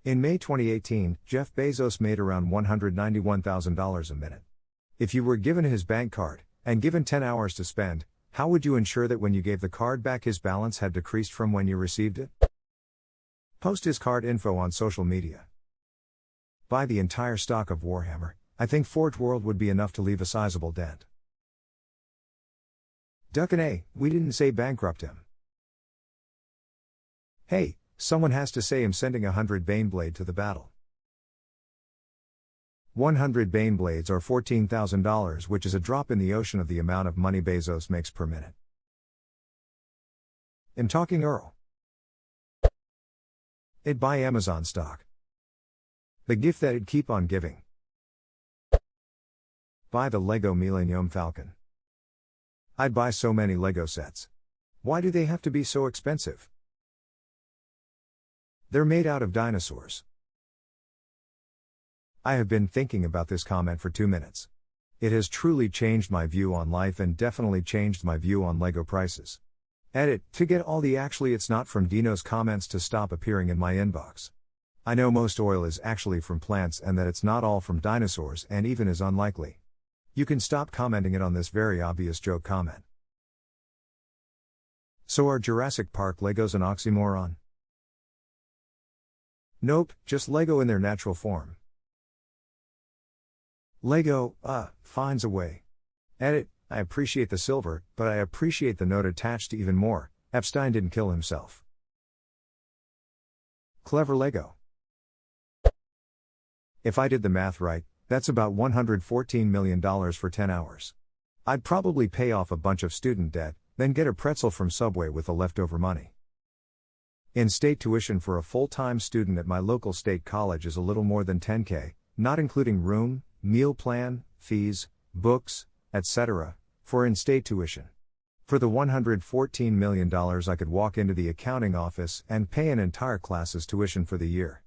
In May 2018, Jeff Bezos made around $191,000 a minute. If you were given his bank card, and given 10 hours to spend, how would you ensure that when you gave the card back his balance had decreased from when you received it? Post his card info on social media. Buy the entire stock of Warhammer. I think Forge World would be enough to leave a sizable dent. Duck and A, we didn't say bankrupt him. Hey, someone has to say I'm sending 100 Baneblade to the battle. 100 Baneblades are $14,000, which is a drop in the ocean of the amount of money Bezos makes per minute. I'm talking Earl. It'd buy Amazon stock. The gift that it'd keep on giving. Buy the Lego Millennium Falcon. I'd buy so many Lego sets. Why do they have to be so expensive? They're made out of dinosaurs. I have been thinking about this comment for 2 minutes. It has truly changed my view on life and definitely changed my view on Lego prices. Edit, to get all the actually it's not from Dino's comments to stop appearing in my inbox. I know most oil is actually from plants and that it's not all from dinosaurs and even is unlikely. You can stop commenting it on this very obvious joke comment. So are Jurassic Park Legos an oxymoron? Nope, just Lego in their natural form. Lego, finds a way. Edit, I appreciate the silver, but I appreciate the note attached even more. Epstein didn't kill himself. Clever Lego. If I did the math right, that's about $114 million for 10 hours. I'd probably pay off a bunch of student debt, then get a pretzel from Subway with the leftover money. In-state tuition for a full-time student at my local state college is a little more than $10K, not including room, meal plan, fees, books, etc., for in-state tuition. For the $114 million I could walk into the accounting office and pay an entire class's tuition for the year.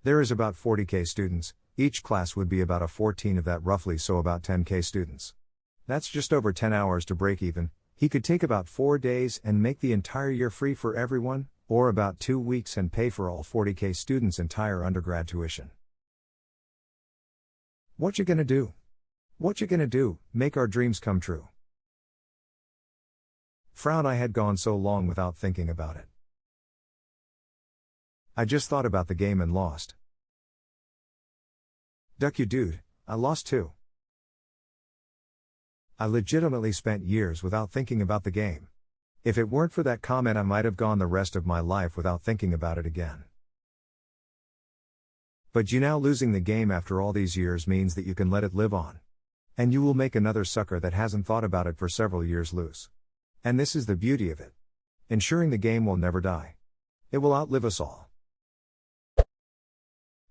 There is about 40K students, each class would be about a 14 of that roughly, so about 10K students. That's just over 10 hours to break even. He could take about 4 days and make the entire year free for everyone, or about 2 weeks and pay for all 40K students' entire undergrad tuition. What you gonna do? What you gonna do, make our dreams come true? Frown, I had gone so long without thinking about it. I just thought about the game and lost. Duck you dude, I lost too. I legitimately spent years without thinking about the game. If it weren't for that comment I might have gone the rest of my life without thinking about it again. But you now losing the game after all these years means that you can let it live on. And you will make another sucker that hasn't thought about it for several years lose. And this is the beauty of it. Ensuring the game will never die. It will outlive us all.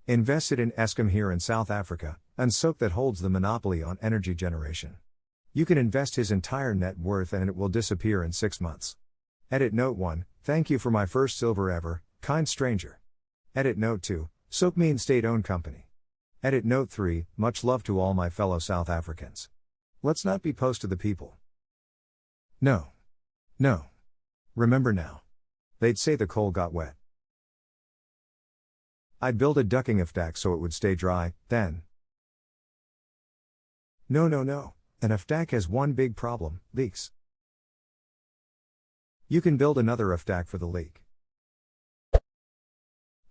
Invested in Eskom here in South Africa, and Soak that holds the monopoly on energy generation. You can invest his entire net worth and it will disappear in 6 months. Edit note 1, thank you for my first silver ever, kind stranger. Edit note 2, Soak means state-owned company. Edit note 3, much love to all my fellow South Africans. Let's not be post to the people. No. No. Remember now. They'd say the coal got wet. I'd build a ducking FDAC so it would stay dry, then. No. An FDAC has one big problem, leaks. You can build another FDAC for the leak.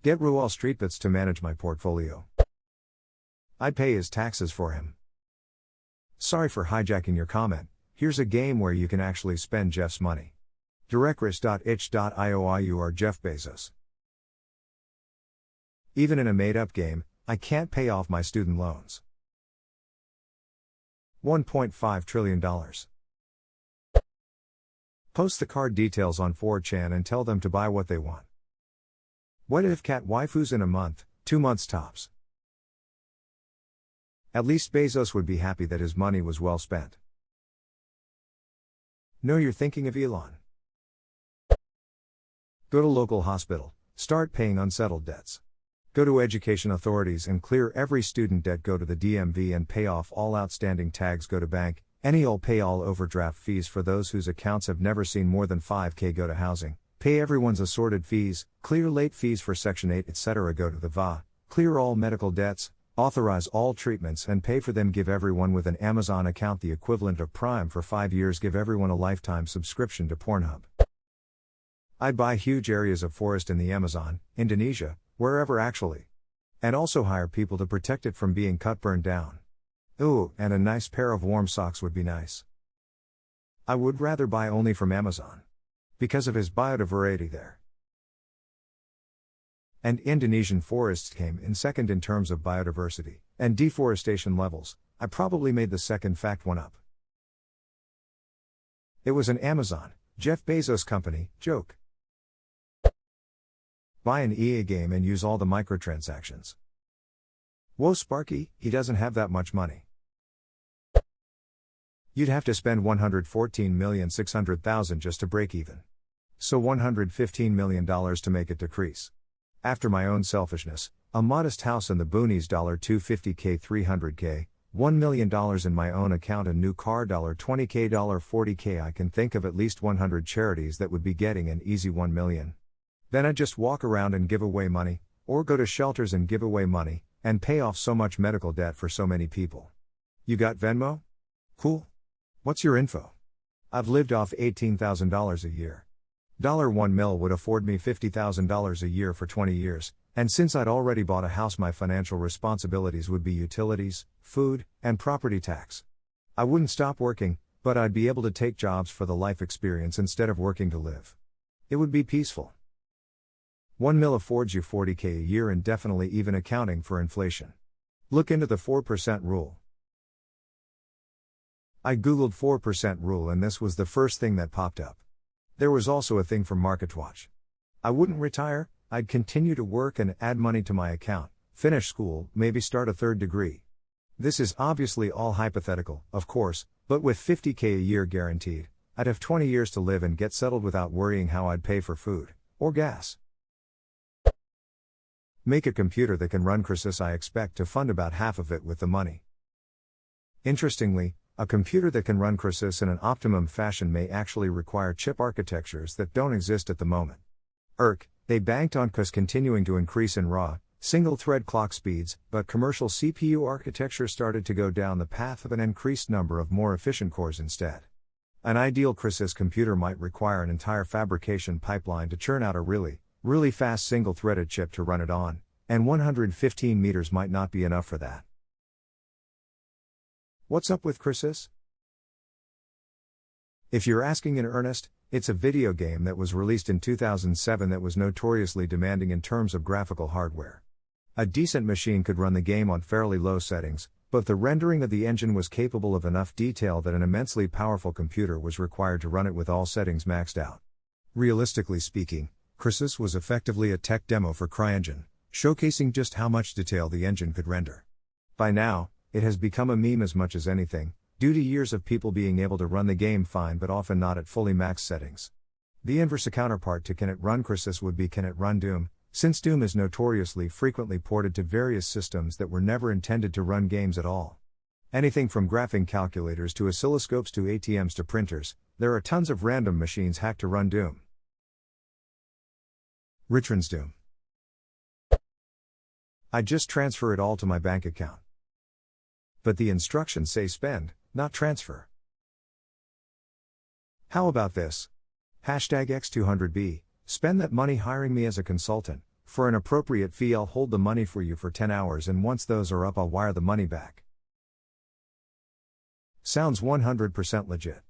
Get Ruel Streetbits to manage my portfolio. I'd pay his taxes for him. Sorry for hijacking your comment, here's a game where you can actually spend Jeff's money. Directris.itch.io you are Jeff Bezos. Even in a made-up game, I can't pay off my student loans. $1.5 trillion. Post the card details on 4chan and tell them to buy what they want. What if cat waifus in a month, 2 months tops? At least Bezos would be happy that his money was well spent. Know you're thinking of Elon. Go to local hospital, start paying unsettled debts. Go to education authorities and clear every student debt. Go to the DMV and pay off all outstanding tags. Go to bank, any all pay all overdraft fees for those whose accounts have never seen more than 5K. Go to housing, pay everyone's assorted fees, clear late fees for Section 8 etc. Go to the VA, clear all medical debts, authorize all treatments and pay for them. Give everyone with an Amazon account the equivalent of Prime for 5 years. Give everyone a lifetime subscription to Pornhub. I'd buy huge areas of forest in the Amazon, Indonesia, wherever actually. And also hire people to protect it from being cut burned down. Ooh, and a nice pair of warm socks would be nice. I would rather buy only from Amazon. Because of his biodiversity there. And Indonesian forests came in second in terms of biodiversity and deforestation levels. I probably made the second fact one up. It was an Amazon, Jeff Bezos company, joke. Buy an EA game and use all the microtransactions. Whoa Sparky, he doesn't have that much money. You'd have to spend $114,600,000 just to break even. So $115 million to make it decrease. After my own selfishness, a modest house in the boonies $250K 300K, $1 million in my own account, a new car $20K $40K. I can think of at least 100 charities that would be getting an easy 1 million. Then I'd just walk around and give away money, or go to shelters and give away money, and pay off so much medical debt for so many people. You got Venmo? Cool. What's your info? I've lived off $18,000 a year. $1 mil would afford me $50,000 a year for 20 years, and since I'd already bought a house, my financial responsibilities would be utilities, food, and property tax. I wouldn't stop working, but I'd be able to take jobs for the life experience instead of working to live. It would be peaceful. 1 mil affords you $40K a year indefinitely, even accounting for inflation. Look into the 4% rule. I googled 4% rule and this was the first thing that popped up. There was also a thing from MarketWatch. I wouldn't retire, I'd continue to work and add money to my account, finish school, maybe start a third degree. This is obviously all hypothetical, of course, but with $50K a year guaranteed, I'd have 20 years to live and get settled without worrying how I'd pay for food or gas. Make a computer that can run Crysis. I expect to fund about half of it with the money. Interestingly, a computer that can run Crysis in an optimum fashion may actually require chip architectures that don't exist at the moment. They banked on CUS continuing to increase in raw, single-thread clock speeds, but commercial CPU architecture started to go down the path of an increased number of more efficient cores instead. An ideal Crysis computer might require an entire fabrication pipeline to churn out a really fast single-threaded chip to run it on, and 115 meters might not be enough for that. What's up with Crysis? If you're asking in earnest, it's a video game that was released in 2007 that was notoriously demanding in terms of graphical hardware. A decent machine could run the game on fairly low settings, but the rendering of the engine was capable of enough detail that an immensely powerful computer was required to run it with all settings maxed out. Realistically speaking, Crysis was effectively a tech demo for CryEngine, showcasing just how much detail the engine could render. By now, it has become a meme as much as anything, due to years of people being able to run the game fine but often not at fully maxed settings. The inverse counterpart to can it run Crysis would be can it run Doom, since Doom is notoriously frequently ported to various systems that were never intended to run games at all. Anything from graphing calculators to oscilloscopes to ATMs to printers, there are tons of random machines hacked to run Doom. Returns Doom. I just transfer it all to my bank account. But the instructions say spend, not transfer. How about this? #X200B, spend that money hiring me as a consultant. For an appropriate fee I'll hold the money for you for 10 hours and once those are up I'll wire the money back. Sounds 100% legit.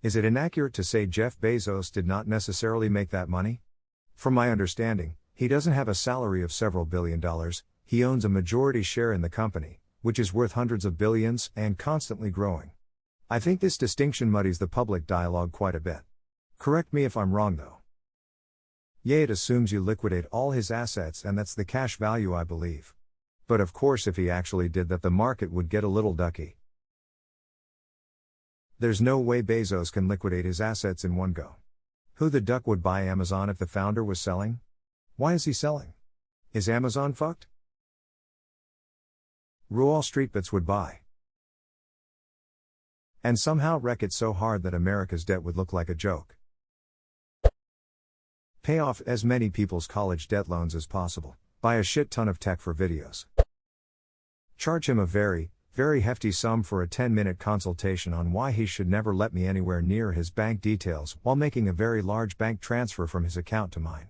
Is it inaccurate to say Jeff Bezos did not necessarily make that money? From my understanding, he doesn't have a salary of several $billion, he owns a majority share in the company, which is worth hundreds of billions and constantly growing. I think this distinction muddies the public dialogue quite a bit. Correct me if I'm wrong though. Yeah, it assumes you liquidate all his assets and that's the cash value I believe. But of course if he actually did that the market would get a little ducky. There's no way Bezos can liquidate his assets in one go. Who the duck would buy Amazon if the founder was selling? Why is he selling? Is Amazon fucked? Wall Street bets would buy. And somehow wreck it so hard that America's debt would look like a joke. Pay off as many people's college debt loans as possible. Buy a shit ton of tech for videos. Charge him a very, very hefty sum for a 10-minute consultation on why he should never let me anywhere near his bank details while making a very large bank transfer from his account to mine.